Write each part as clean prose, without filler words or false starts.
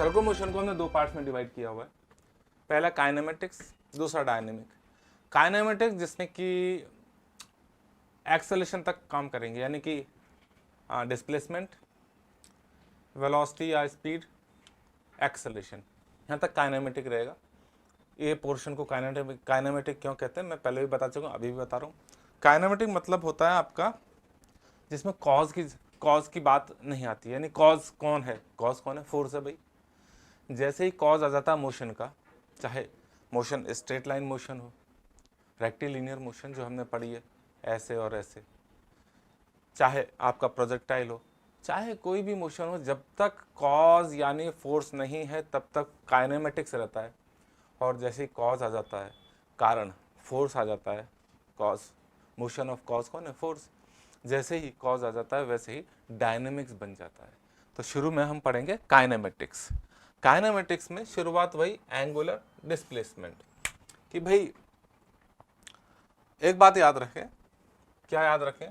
Circular motion को हमने दो पार्ट्स में डिवाइड किया हुआ है, पहला काइनेमेटिक्स, दूसरा डायनेमिक। काइनेमेटिक्स जिसमें कि एक्सेलेरेशन तक काम करेंगे, यानी कि डिस्प्लेसमेंट, वेलोसिटी या स्पीड, एक्सेलेरेशन, यहाँ तक काइनेमेटिक रहेगा। ये पोर्शन को काइनेमेटिक क्यों कहते हैं मैं पहले भी बता चुका हूँ, अभी भी बता रहा हूँ। काइनेमेटिक मतलब होता है आपका जिसमें कॉज की बात नहीं आती, यानी कॉज कौन है, फोर्स है भाई। जैसे ही कॉज आ जाता है मोशन का, चाहे मोशन स्ट्रेट लाइन मोशन हो, रेक्टिलिनियर मोशन जो हमने पढ़ी है ऐसे और ऐसे, चाहे आपका प्रोजेक्टाइल हो, चाहे कोई भी मोशन हो, जब तक कॉज यानी फोर्स नहीं है तब तक काइनेमेटिक्स रहता है। और जैसे ही कॉज आ जाता है, कारण, फोर्स आ जाता है, कॉज, मोशन ऑफ कॉज कौन है, फोर्स, जैसे ही कॉज आ जाता है वैसे ही डायनेमिक्स बन जाता है। तो शुरू में हम पढ़ेंगे काइनेमेटिक्स। काइनेमेटिक्स में शुरुआत वही एंगुलर डिस्प्लेसमेंट कि भाई एक बात याद रखें, क्या याद रखें,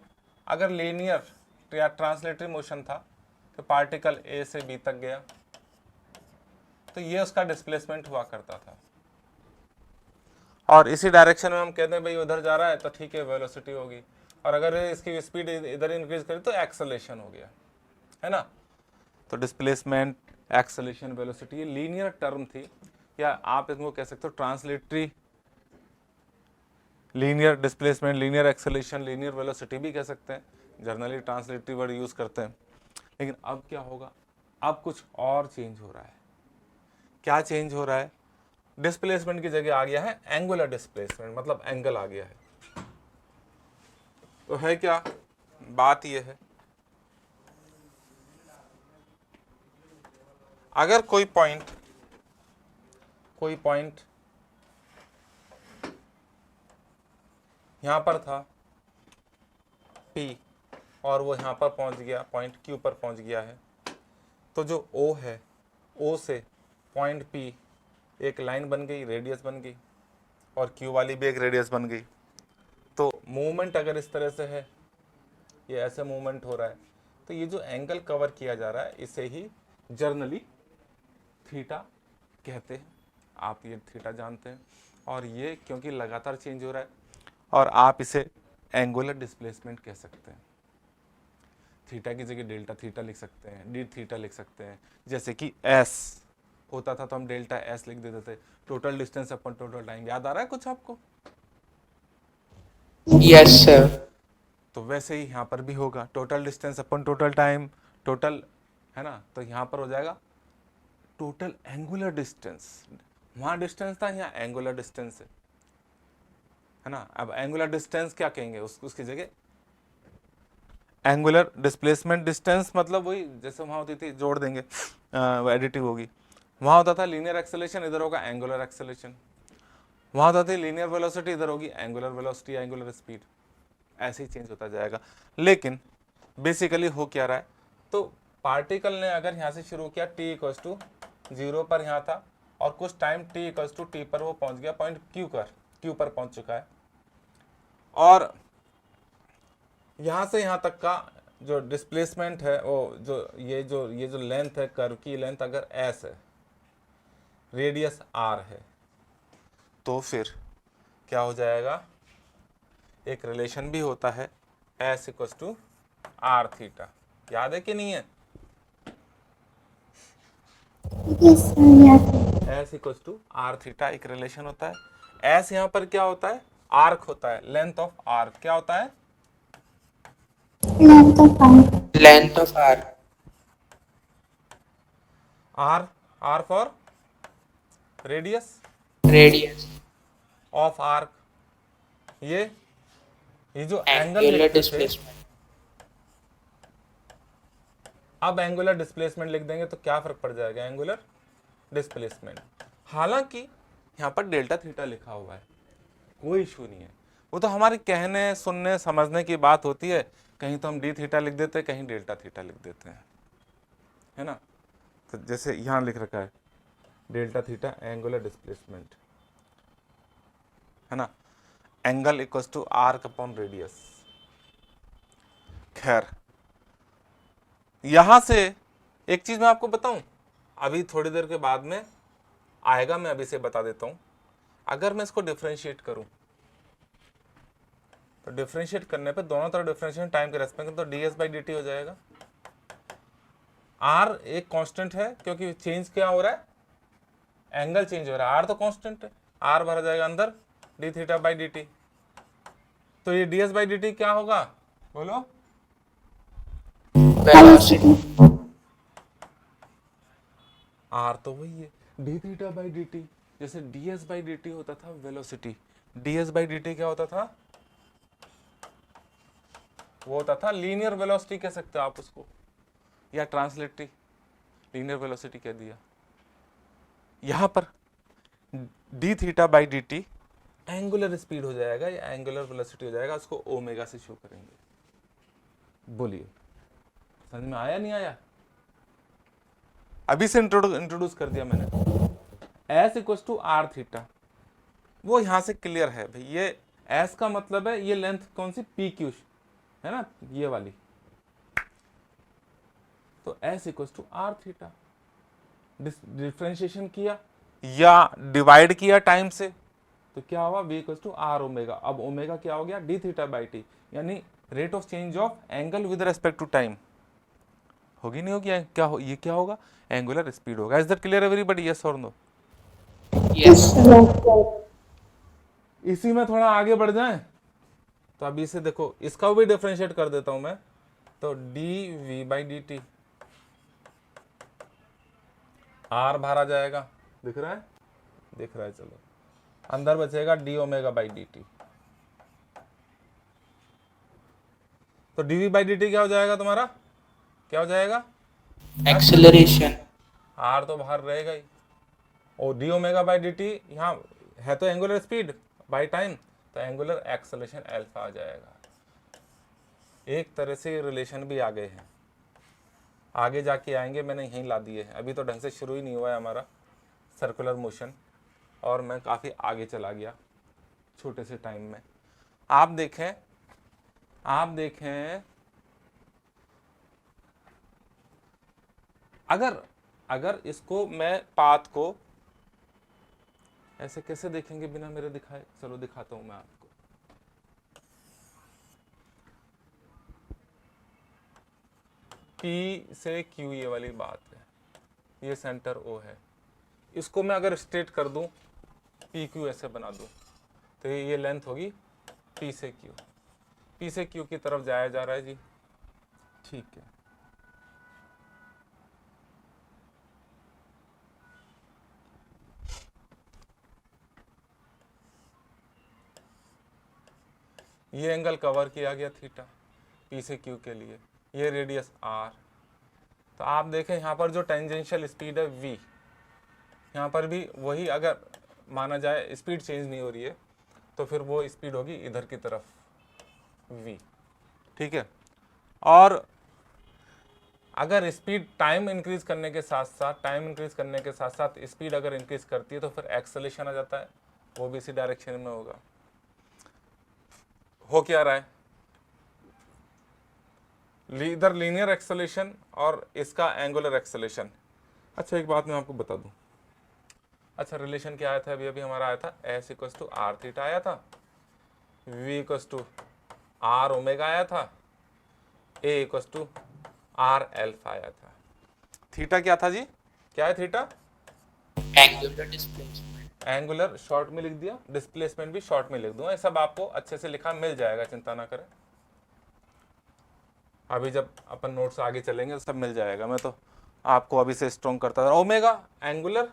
अगर लीनियर या ट्रांसलेटरी मोशन था तो पार्टिकल ए से बी तक गया तो ये उसका डिस्प्लेसमेंट हुआ करता था, और इसी डायरेक्शन में हम कहते हैं भाई उधर जा रहा है तो ठीक है वेलोसिटी होगी, और अगर इसकी स्पीड इधर इंक्रीज करें तो एक्सेलेरेशन हो गया, है ना। तो डिस्प्लेसमेंट, एक्सेलेरेशन, वेलोसिटी ये लीनियर टर्म थी, या आप इसको कह सकते हो translatory, linear displacement, linear acceleration, linear velocity भी कह सकते हैं, जर्नली ट्रांसलेटरी वर्ड यूज करते हैं। लेकिन अब क्या होगा, अब कुछ और चेंज हो रहा है। क्या चेंज हो रहा है, डिस्प्लेसमेंट की जगह आ गया है एंगुलर डिस्प्लेसमेंट, मतलब एंगल आ गया है। तो है क्या, बात यह है, अगर कोई पॉइंट यहां पर था P और वो यहां पर पहुंच गया, पॉइंट Q पर पहुंच गया है, तो जो O है, O से पॉइंट P एक लाइन बन गई, रेडियस बन गई, और Q वाली भी एक रेडियस बन गई। तो मूवमेंट अगर इस तरह से है, ये ऐसे मूवमेंट हो रहा है, तो ये जो एंगल कवर किया जा रहा है इसे ही जर्नली थीटा कहते हैं, आप ये थीटा जानते हैं। और ये क्योंकि लगातार चेंज हो रहा है, और आप इसे एंगुलर डिस्प्लेसमेंट कह सकते हैं। थीटा की जगह डेल्टा थीटा लिख सकते हैं, डी थीटा लिख सकते हैं। जैसे कि एस होता था तो हम डेल्टा एस लिख देते थे, टोटल डिस्टेंस अपन टोटल टाइम, याद आ रहा है कुछ आपको? Yes sir. तो वैसे ही यहाँ पर भी होगा, टोटल डिस्टेंस अपन टोटल टाइम, टोटल, है ना। तो यहाँ पर हो जाएगा टोटल एंगुलर डिस्टेंस, वहाँ डिस्टेंस था, यहाँ एंगुलर डिस्टेंस है ना। अब एंगुलर डिस्टेंस क्या कहेंगे, उसकी जगह एंगुलर डिस्प्लेसमेंट डिस्टेंस, मतलब वही जैसे वहाँ होती थी, जोड़ देंगे, वो एडिटिव होगी। वहाँ होता था लीनियर एक्सेलेरेशन, इधर होगा एंगुलर एक्सेलेरेशन। वहाँ होता था लीनियर वेलोसिटी, इधर होगी एंगुलर वेलोसिटी, एंगुलर स्पीड, ऐसे ही चेंज होता जाएगा। लेकिन बेसिकली हो क्या रहा है, तो पार्टिकल ने अगर यहाँ से शुरू किया t इक्वल्स टू 0 पर यहाँ था, और कुछ time t equals to t पर वो पहुँच गया पॉइंट Q पर पहुँच चुका है, और यहाँ से यहाँ तक का जो डिस्प्लेसमेंट है, वो ये जो लेंथ है, कर्व की लेंथ अगर s है, रेडियस r है, तो फिर क्या हो जाएगा, एक रिलेशन भी होता है s equals to R theta, याद है कि नहीं है? s equals to R theta एक रिलेशन होता है। s यहाँ पर क्या होता है, आर्क होता है, लेंथ ऑफ आर्क क्या होता है, length of R. R for radius radius of arc, ये जो एंगल एंगुलर लिखते थे, डिस्प्लेसमेंट। अब एंगुलर डिस्प्लेसमेंट लिख देंगे तो क्या फर्क पड़ जाएगा, एंगुलर डिस्प्लेसमेंट। हालांकि यहाँ पर डेल्टा थीटा लिखा हुआ है, कोई इशू नहीं है, वो तो हमारे कहने सुनने समझने की बात होती है, कहीं तो हम डी थीटा लिख देते हैं, कहीं डेल्टा थीटा लिख देते हैं, है ना। तो जैसे यहाँ लिख रखा है डेल्टा थीटा एंगुलर डिस्प्लेसमेंट, है ना, angle equals to arc upon radius. खैर, यहां से एक चीज मैं आपको बताऊं, अभी थोड़ी देर के बाद में आएगा, मैं अभी से बता देता हूं। अगर मैं इसको डिफरेंशिएट करूं तो डिफरेंशिएट करने पे दोनों तरफ डिफरेंशिएशन टाइम के रेस्पेक्ट में, तो ds बाई dt हो जाएगा। r एक कांस्टेंट है क्योंकि चेंज क्या हो रहा है, एंगल चेंज हो रहा है, r तो कांस्टेंट है, r भरा जाएगा अंदर d थीटा बाई dt। तो ये ds बाई dt क्या होगा, बोलो? वेलोसिटी। r तो वही है d थीटा बाई dt, जैसे ds बाई dt होता था वेलोसिटी, ds बाई dt क्या होता था, वो होता था लीनियर वेलोसिटी कह सकते हो आप उसको, या ट्रांसलेटरी लीनियर वेलोसिटी कह दिया। यहां पर d theta by dt angular speed हो जाएगा या एंगुलर वेलोसिटी हो जाएगा, उसको ओमेगा से शो करेंगे। बोलिए समझ में आया नहीं आया? अभी से इंट्रोड्यूस कर दिया मैंने। s equal to R theta, वो यहां से क्लियर है भाई। ये s का मतलब है ये लेंथ कौन सी, पी क्यू है ना, ये वाली। तो s equal to R theta, differentiation किया या डिवाइड किया टाइम से, तो क्या हुआ, v equal to R omega. अब ओमेगा क्या हो गया, d थीटा बाई टी, यानी rate of change of angle with respect to time. होगी नहीं होगी, क्या हो, ये क्या होगा, एंगुलर स्पीड होगा। Is that clear everybody, yes और नो? यस। इसी में थोड़ा आगे बढ़ जाएं तो अभी से देखो, इसका भी डिफरेंशिएट कर देता हूं मैं, तो D V by D T, R बाहर आ जाएगा, दिख रहा है, दिख रहा है, चलो अंदर बचेगा D omega by D T. तो डीवी बाई डी टी क्या हो जाएगा तुम्हारा, क्या हो जाएगा, एक्सेलरेशन। आर तो बाहर रहेगा ही, और D omega by D T यहाँ है तो एंगुलर स्पीड बाई टाइम, तो एंगुलर एक्सेलरेशन अल्फा आ जाएगा। एक तरह से रिलेशन भी आ गए हैं, आगे जाके आएंगे, मैंने यहीं ला दिए हैं, अभी तो ढंग से शुरू ही नहीं हुआ है हमारा सर्कुलर मोशन, और मैं काफ़ी आगे चला गया छोटे से टाइम में। आप देखें अगर इसको मैं पाथ को ऐसे कैसे देखेंगे बिना मेरे दिखाए, चलो दिखाता हूं मैं आपको। P से Q ये वाली बात है, ये सेंटर O है, इसको मैं अगर स्ट्रेट कर दूं, PQ ऐसे बना दूं, तो ये लेंथ होगी P से Q, P से Q की तरफ जाया जा रहा है जी, ठीक है। ये एंगल कवर किया गया थीटा P से Q के लिए, ये रेडियस R। तो आप देखें यहाँ पर जो टेंजेंशियल स्पीड है V, यहाँ पर भी वही अगर माना जाए, स्पीड चेंज नहीं हो रही है, तो फिर वो स्पीड होगी इधर की तरफ V, ठीक है। और अगर स्पीड टाइम इंक्रीज करने के साथ साथ स्पीड अगर इंक्रीज करती है, तो फिर एक्सेलरेशन आ जाता है, वो भी इसी डायरेक्शन में होगा। हो क्या रहा है, इधर लीनियर एक्सेलरेशन और इसका एंगुलर एक्सेलरेशन। अच्छा एक बात मैं आपको बता दूं, अच्छा रिलेशन क्या आया था अभी हमारा आया था, S equal to R theta आया था, V equal to R omega आया था, A equal to R alpha आया था। थीटा क्या था जी, क्या है theta, angular displacement. Angular short में लिख दिया, डिस्प्लेसमेंट भी शॉर्ट में लिख दूंगा, ये सब आपको अच्छे से लिखा मिल जाएगा, चिंता ना करें। अभी जब अपन नोट्स आगे चलेंगे तो सब मिल जाएगा, मैं तो आपको अभी से स्ट्रॉन्ग करता था। ओमेगा एंगुलर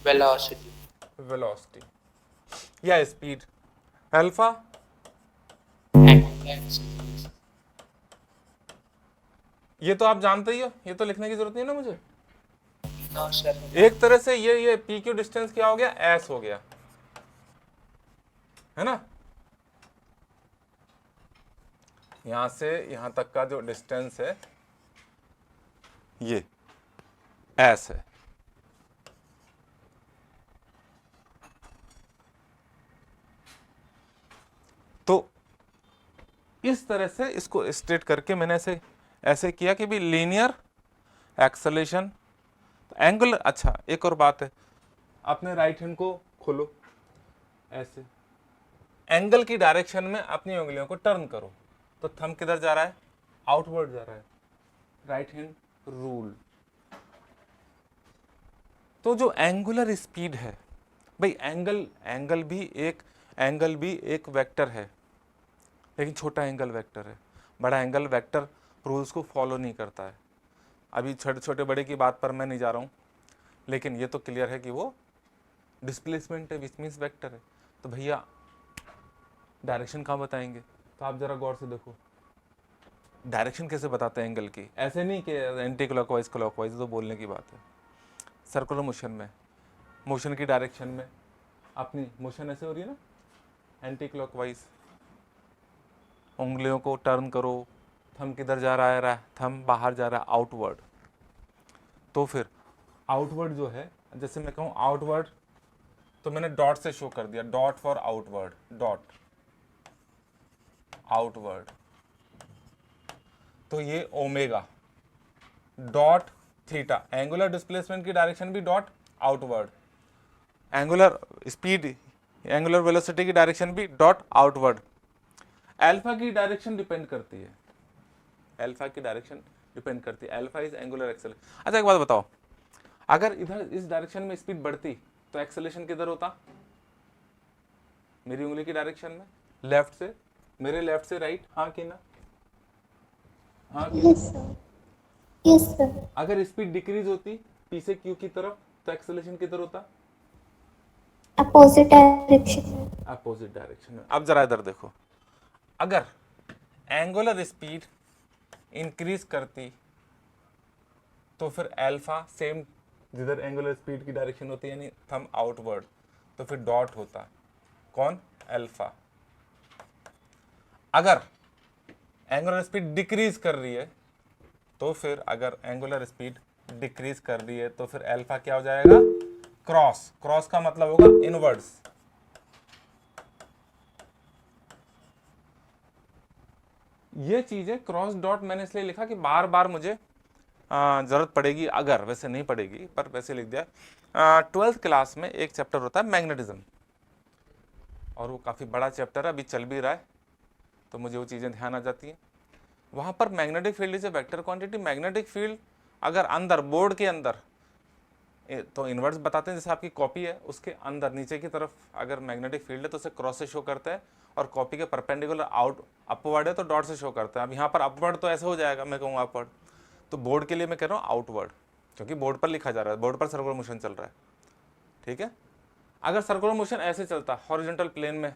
वेलोसिटी या स्पीड, अल्फा ये तो आप जानते ही हो, ये तो लिखने की जरूरत नहीं है ना मुझे। No sir. एक तरह से ये पी क्यू डिस्टेंस क्या हो गया, एस हो गया, है ना। यहां से यहां तक का जो डिस्टेंस है ये एस है। तो इस तरह से इसको स्ट्रेट करके मैंने ऐसे किया कि भी लीनियर एक्सेलरेशन तो एंगुलर, अच्छा एक और बात है, अपने राइट हैंड को खोलो ऐसे, एंगल की डायरेक्शन में अपनी उंगलियों को टर्न करो, तो थंब किधर जा रहा है, आउटवर्ड जा रहा है, राइट हैंड रूल। तो जो एंगुलर स्पीड है भाई, एंगल भी एक वेक्टर है, लेकिन छोटा एंगल वेक्टर है, बड़ा एंगल वेक्टर रूल्स को फॉलो नहीं करता है। अभी छोटे छोटे बड़े की बात पर मैं नहीं जा रहा हूँ, लेकिन ये तो क्लियर है कि वो डिस्प्लेसमेंट है, विच मीन्स वेक्टर है। तो भैया डायरेक्शन कहाँ बताएंगे, तो आप जरा गौर से देखो, डायरेक्शन कैसे बताते हैं एंगल की, ऐसे नहीं कि एंटी क्लॉकवाइज क्लॉकवाइज, तो बोलने की बात है। सर्कुलर मोशन में, मोशन की डायरेक्शन में अपनी मोशन ऐसे हो रही है ना, एंटी क्लॉकवाइज, उंगलियों को टर्न करो, थंब किधर जा रहा है, थंब बाहर जा रहा है, आउटवर्ड। तो फिर आउटवर्ड जो है, जैसे मैं कहूँ आउटवर्ड, तो मैंने डॉट से शो कर दिया, dot for outward, dot outward, तो ये omega, dot theta, angular displacement की डायरेक्शन भी dot outward, angular speed, angular velocity की डायरेक्शन भी डॉट आउटवर्ड। अल्फा की डायरेक्शन डिपेंड करती है, अल्फा की डायरेक्शन डिपेंड करती है, अल्फा इज एंगुलर एक्सेलरेशन। अच्छा एक बात बताओ, अगर इधर इस डायरेक्शन में स्पीड बढ़ती तो एक्सेलरेशन किधर होता, मेरी उंगली की डायरेक्शन में, लेफ्ट से, मेरे लेफ्ट से राइट, हाँ कि ना, हाँ कि यस सर, यस सर, अगर स्पीड डिक्रीज होती पी से क्यू की तरफ तो एक्सेलरेशन किधर होता, अपोजिट डायरेक्शन। अपोजिट डायरेक्शन में। अब जरा इधर देखो, अगर एंगुलर स्पीड इंक्रीज करती तो फिर अल्फा सेम जिधर एंगुलर स्पीड की डायरेक्शन होती है, यानी थंब आउटवर्ड, तो फिर डॉट होता, कौन, अल्फा। अगर एंगुलर स्पीड डिक्रीज कर रही है तो फिर, अगर एंगुलर स्पीड डिक्रीज कर रही है तो फिर अल्फा क्या हो जाएगा, क्रॉस, क्रॉस का मतलब होगा इनवर्ड्स। ये चीज है क्रॉस डॉट, मैंने इसलिए लिखा कि बार बार मुझे जरूरत पड़ेगी, अगर, वैसे नहीं पड़ेगी पर वैसे लिख दिया। 12th क्लास में एक चैप्टर होता है मैग्नेटिज्म, और वो काफी बड़ा चैप्टर है, अभी चल भी रहा है, तो मुझे वो चीजें ध्यान आ जाती हैं। वहां पर magnetic field is a vector quantity, magnetic field अगर अंदर बोर्ड के अंदर, तो इनवर्स बताते हैं, जैसे आपकी कॉपी है उसके अंदर नीचे की तरफ अगर मैग्नेटिक फील्ड है तो उसे क्रॉस से शो करता है, और कॉपी के परपेंडिकुलर आउट अपवर्ड है तो डॉट से शो करता है। अब यहाँ पर अपवर्ड तो ऐसे हो जाएगा, मैं कहूँगा अपवर्ड, तो बोर्ड के लिए मैं कह रहा हूँ आउटवर्ड, क्योंकि बोर्ड पर लिखा जा रहा है, बोर्ड पर सर्कुलर मोशन चल रहा है, ठीक है। अगर सर्कुलर मोशन ऐसे चलता हॉरिजॉन्टल प्लेन में,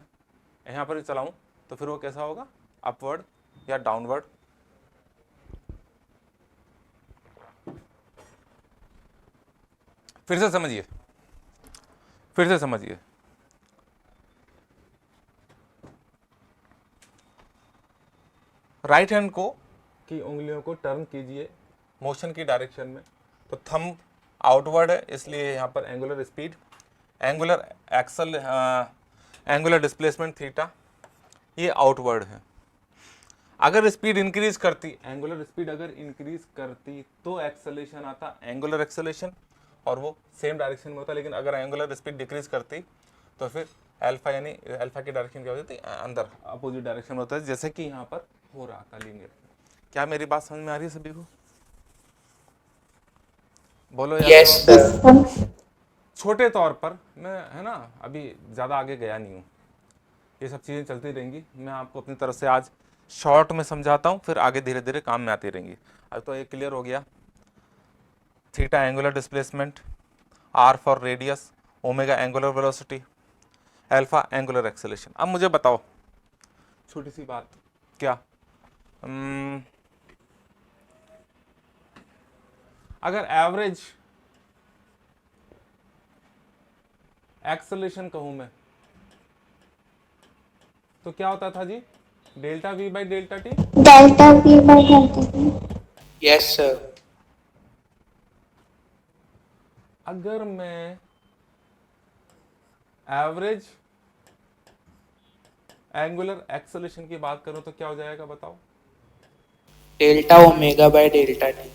यहाँ पर चलाऊँ, तो फिर वो कैसा होगा, अपवर्ड या डाउनवर्ड। फिर से समझिए, फिर से समझिए, राइट हैंड को की उंगलियों को टर्न कीजिए मोशन की डायरेक्शन में, तो थंब आउटवर्ड है, इसलिए यहाँ पर angular speed, angular accel, angular displacement theta, ये आउटवर्ड है। अगर स्पीड इंक्रीज करती, एंगुलर स्पीड अगर इंक्रीज करती तो एक्सेलरेशन आता, एंगुलर एक्सेलरेशन, और वो सेम डायरेक्शन में होता। लेकिन अगर एंगुलर स्पीड डिक्रीज करती तो फिर अल्फा, यानी अल्फा की डायरेक्शन क्या होती है, अंदर अपोजिट डायरेक्शन में होता है, जैसे कि यहाँ पर हो रहा था लीनियर। क्या मेरी बात समझ में आ रही है सभी को, बोलो यार। Yes, sir. छोटे तौर पर मैं, है ना, अभी ज़्यादा आगे गया नहीं हूँ, ये सब चीज़ें चलती रहेंगी, मैं आपको अपनी तरफ से आज शॉर्ट में समझाता हूँ, फिर आगे धीरे धीरे काम में आती रहेंगी। अब तो ये क्लियर हो गया, theta angular displacement, R for radius, omega angular velocity, alpha angular acceleration. अब मुझे बताओ छोटी सी बात, क्या अगर एवरेज एक्सेलरेशन कहूं मैं तो क्या होता था जी, delta V by delta T, delta V by delta T. Yes, sir. अगर मैं एवरेज एंगुलर एक्सेलरेशन की बात करूं तो क्या हो जाएगा बताओ, Delta omega by delta t.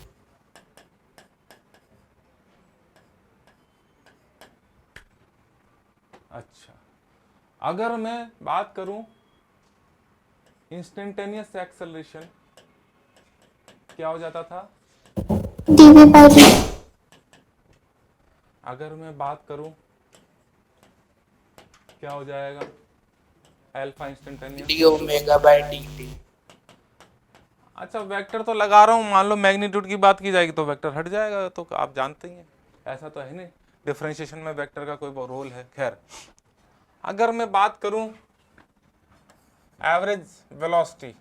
अगर मैं बात करूं इंस्टेंटेनियस एक्सेलरेशन, क्या हो जाता था? dv by dt अगर मैं बात करूं क्या हो जाएगा? Alpha instantaneous. d omega by dt. अच्छा वेक्टर तो लगा रहा हूं, मान लो मैग्नीट्यूड की बात की जाएगी तो वेक्टर हट जाएगा, तो आप जानते ही हैं ऐसा तो है नहीं, डिफरेंशिएशन में वेक्टर का कोई रोल है। खैर अगर मैं बात करूं एवरेज वेलोसिटी,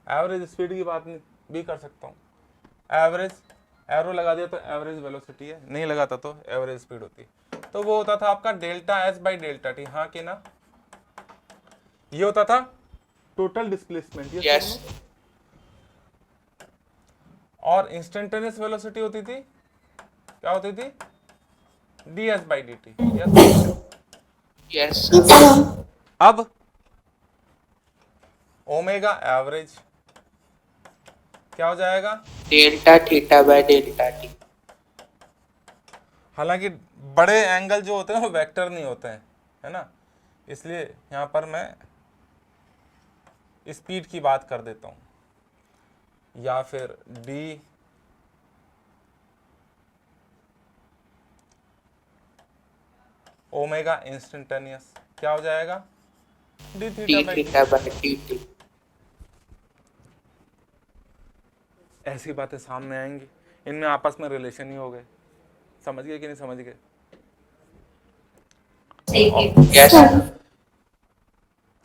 एवरेज स्पीड की बात भी कर सकता हूं। एवरेज एरो लगा दिया तो एवरेज वेलोसिटी है, नहीं लगाता तो एवरेज स्पीड होती है। तो वो होता था आपका delta S by delta T, हाँ कि ना? ये होता था टोटल डिस्प्लेसमेंट। Yes. और इंस्टेंटेनियस वेलोसिटी होती थी, क्या होती थी? D S by D T. Yes, yes sir. sir अब ओमेगा एवरेज क्या हो जाएगा? Delta theta by delta t. हालांकि बड़े एंगल जो होते हैं वो वेक्टर नहीं होते हैं, है ना, इसलिए यहां पर मैं स्पीड की बात कर देता हूं, या फिर डी ओमेगा इंस्टेंटेनियस क्या हो जाएगा? D d theta by theta by dt. ऐसी बातें सामने आएंगी, इनमें आपस में रिलेशन ही हो गए। समझ गए कि नहीं समझ गए? Yes, sir.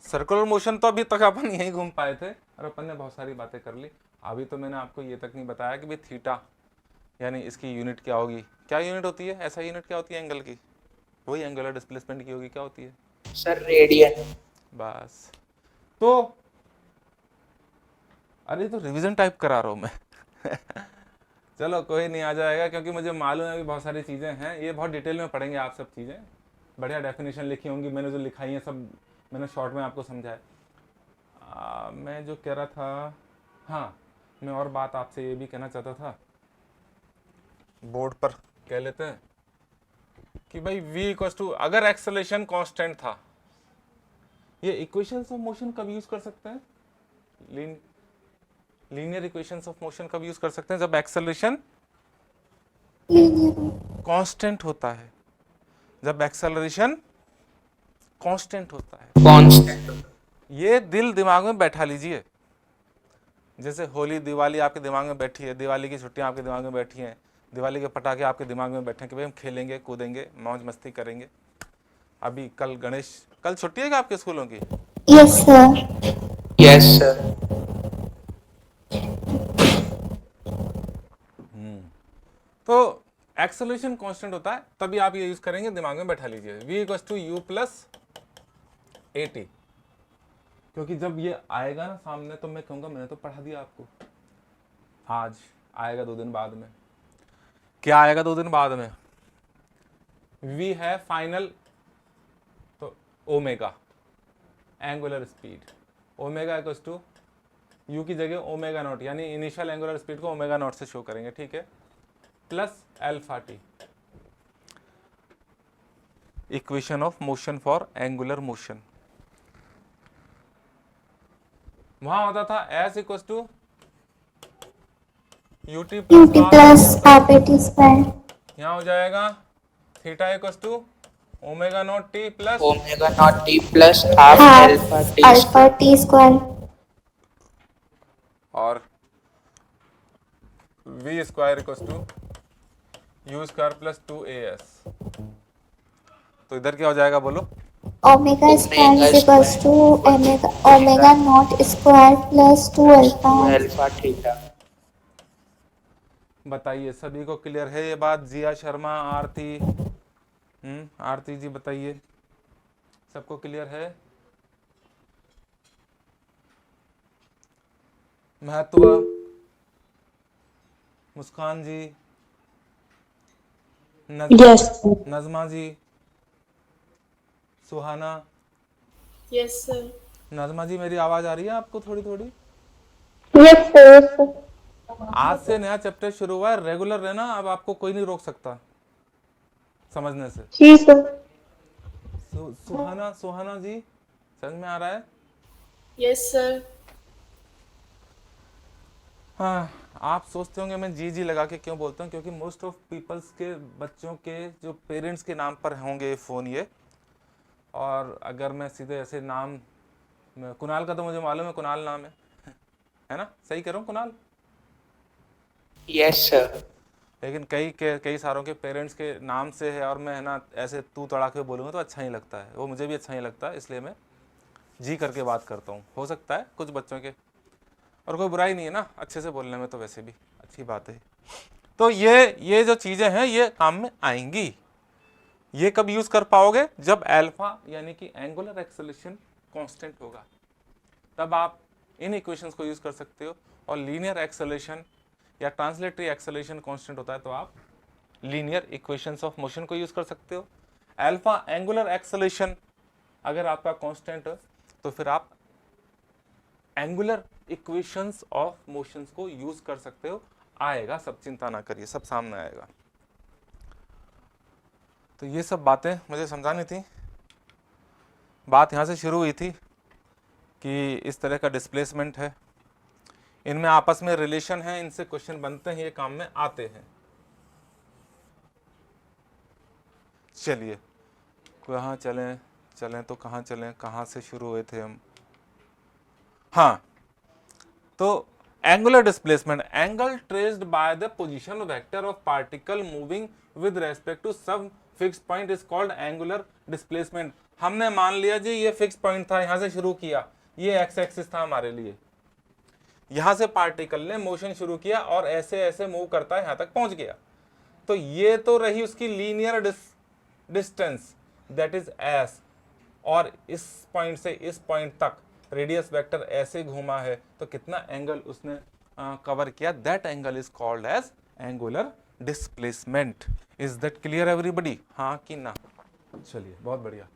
सर्कुलर मोशन तो अभी तक अपन यहीं घूम पाए थे और अपन ने बहुत सारी बातें कर ली। अभी तो मैंने आपको ये तक नहीं बताया कि भाई थीटा यानी इसकी यूनिट क्या होगी। क्या यूनिट होती है? ऐसा यूनिट क्या होती है एंगल की? वही एंगुलर डिस्प्लेसमेंट की होगी। क्या होती है? Sir, radian. बस। तो अरे तो रिवीजन टाइप करा रहा हूँ मैं चलो कोई नहीं, आ जाएगा, क्योंकि मुझे मालूम है अभी बहुत सारी चीज़ें हैं, ये बहुत डिटेल में पढ़ेंगे आप सब चीज़ें। बढ़िया डेफिनेशन लिखी होंगी, मैंने जो लिखाई है सब मैंने शॉर्ट में आपको समझाया। मैं जो कह रहा था, हाँ मैं और बात आपसे ये भी कहना चाहता था, बोर्ड पर कह लेते हैं कि भाई v इक्वल्स टू, अगर एक्सेलरेशन कांस्टेंट था, ये इक्वेशंस ऑफ मोशन कब यूज कर सकते हैं? लीनियर इक्वेशंस ऑफ मोशन कब यूज कर सकते हैं? जब एक्सेलरेशन linear कांस्टेंट होता है। जब एक्सेलरेशन कांस्टेंट होता है, Constant. ये दिल दिमाग में बैठा लीजिए। जैसे होली दिवाली आपके दिमाग में बैठी है, दिवाली की छुट्टियां आपके दिमाग में बैठी हैं, दिवाली के पटाखे आपके दिमाग में बैठे हैं कि भाई हम खेलेंगे कूदेंगे मौज मस्ती करेंगे। अभी कल गणेश, कल छुट्टी है क्या आपके स्कूलों की? yes sir Yes, sir. तो एक्सेलरेशन कांस्टेंट होता है, तभी आप ये यूज करेंगे, दिमाग में बैठा लीजिए v equals to U plus A T. क्योंकि जब ये आएगा ना सामने तो मैं कहूँगा मैंने तो पढ़ा दिया आपको। आज आएगा 2 दिन बाद में, क्या आएगा 2 दिन बाद में? v है फाइनल, तो omega angular speed, omega equals to u की जगह ओमेगा नॉट, यानी इनिशियल एंगुलर स्पीड को ओमेगा नॉट से शो करेंगे, ठीक है, plus alpha T, equation of motion for angular motion. वहां होता था s equals to ut ut plus plus half at square यहाँ हो जाएगा theta equals to omega naught T plus Omega naught t plus half half alpha t alpha square. t square और v square equals to U square plus 2as। तो इधर क्या हो जाएगा बोलो? omega square is equals to omega naught square plus 2 alpha Alpha theta. बताइए सभी को क्लियर है ये बात? जिया शर्मा, आरती, आरती जी बताइए, सबको क्लियर है? महत्व, मुस्कान जी, नजमा जी, सुहाना। Yes sir. नजमा जी मेरी आवाज आ रही है आपको थोड़ी थोड़ी? yes sir आज से नया चैप्टर शुरू हुआ है, रेगुलर रहना, अब आपको कोई नहीं रोक सकता समझने से। जी सर सुहाना सुहाना जी समझ में आ रहा है? Yes, sir. हाँ, आप सोचते होंगे मैं जी लगा के क्यों बोलता हूँ, क्योंकि मोस्ट ऑफ पीपल्स के बच्चों के जो पेरेंट्स के नाम पर होंगे फ़ोन ये, और अगर मैं सीधे ऐसे नाम, कुणाल का तो मुझे मालूम है, कुणाल नाम है ना, सही कह रहा हूँ कुणाल? Yes, sir. लेकिन कई सारों के पेरेंट्स के नाम से है और मैं है ना ऐसे तू तड़ा के बोलूँगा तो अच्छा नहीं लगता है, वो मुझे भी अच्छा नहीं लगता है, इसलिए मैं जी करके बात करता हूँ। हो सकता है कुछ बच्चों के, और कोई बुराई नहीं है ना अच्छे से बोलने में, तो वैसे भी अच्छी बात है। तो ये जो चीज़ें हैं ये काम में आएंगी। ये कब यूज़ कर पाओगे? जब अल्फा यानी कि एंगुलर एक्सेलरेशन कांस्टेंट होगा, तब आप इन इक्वेशंस को यूज़ कर सकते हो। और लीनियर एक्सेलरेशन या ट्रांसलेटरी एक्सेलरेशन कांस्टेंट होता है तो आप लीनियर इक्वेशंस ऑफ मोशन को यूज़ कर सकते हो। अल्फा एंगुलर एक्सेलरेशन अगर आपका कांस्टेंट है तो फिर आप एंगुलर इक्वेशंस ऑफ मोशंस को यूज कर सकते हो। आएगा, सब चिंता ना करिए, सब सामने आएगा। तो ये सब बातें मुझे समझानी थी। बात यहाँ से शुरू हुई थी कि इस तरह का डिस्प्लेसमेंट है, इनमें आपस में रिलेशन है, इनसे क्वेश्चन बनते हैं, ये काम में आते हैं। चलिए कहाँ चलें तो कहाँ चलें, कहाँ से शुरू हुए थे हम? हाँ, तो angular displacement, angle traced by the position vector of particle moving with respect to some fix point is called angular displacement. हमने मान लिया जी ये फिक्स पॉइंट था, यहां से शुरू किया, ये एक्स एक्सिस था हमारे लिए, यहां से पार्टिकल ने मोशन शुरू किया और ऐसे ऐसे मूव करता है यहां तक पहुंच गया। तो ये तो रही उसकी linear distance that is S, और इस पॉइंट से इस पॉइंट तक रेडियस वेक्टर ऐसे घूमा है, तो कितना एंगल उसने कवर किया, that angle is called as angular displacement. Is that clear everybody? हाँ कि ना? चलिए बहुत बढ़िया।